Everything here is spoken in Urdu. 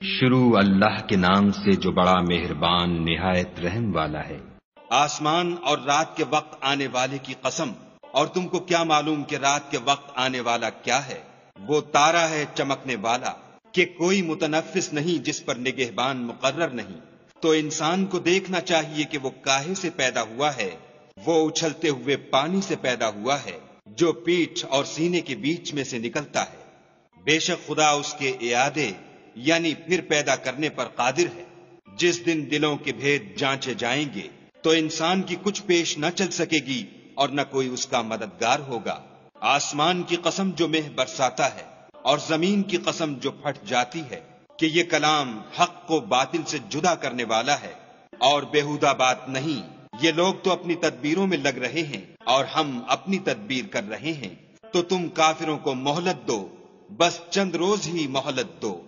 شروع اللہ کے نام سے جو بڑا مہربان نہایت رحم والا ہے۔ آسمان اور رات کے وقت آنے والے کی قسم، اور تم کو کیا معلوم کہ رات کے وقت آنے والا کیا ہے؟ وہ تارا ہے چمکنے والا کہ کوئی متنفس نہیں جس پر نگہبان مقرر نہیں۔ تو انسان کو دیکھنا چاہیے کہ وہ کاہے سے پیدا ہوا ہے؟ وہ اچھلتے ہوئے پانی سے پیدا ہوا ہے جو پیٹھ اور سینے کے بیچ میں سے نکلتا ہے۔ بے شک خدا اس کے اعادے یعنی پھر پیدا کرنے پر قادر ہے۔ جس دن دلوں کے بھید جانچے جائیں گے تو انسان کی کچھ پیش نہ چل سکے گی اور نہ کوئی اس کا مددگار ہوگا۔ آسمان کی قسم جو مہ برساتا ہے اور زمین کی قسم جو پھٹ جاتی ہے کہ یہ کلام حق کو باطل سے جدا کرنے والا ہے اور بیہودہ بات نہیں۔ یہ لوگ تو اپنی تدبیروں میں لگ رہے ہیں اور ہم اپنی تدبیر کر رہے ہیں، تو تم کافروں کو مہلت دو، بس چند روز ہی مہلت دو۔